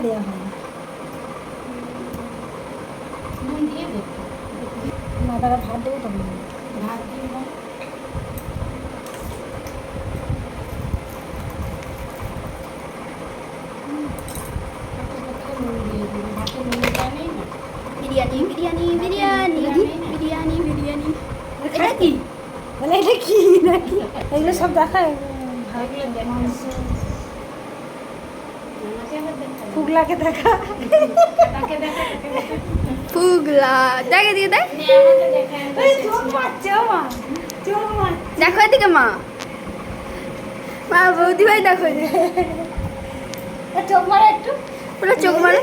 দেওয়া হয় নুন দিয়ে দেবো। না, তারা ভাত দেবো তখন ভাত দিয়ে দাও। নুন দিয়ে দেবো, ভাতে নুন দেওয়া নেই না। বিরিয়ানি বিরিয়ানি বিরিয়ানি বিরিয়ানি বিরিয়ানি। এটা কি? বলে এটা কি নাকি এগুলো সব দেখায় এগুলো দেখ। মাংস আমাকে আবার দেখা। ফুগলাকে দেখা তাকে দেখা, তাকে দেখা। ফুগলা দেখে দিয়ে দেখ। নে, আমাকে দেখা। এই চোখ মারছে ও মা, চোখ মারছে। দেখো এদিকে মা, মা বৌদি ভাই দেখো যে চোখ মারা একটু পুরো চোখ মারে।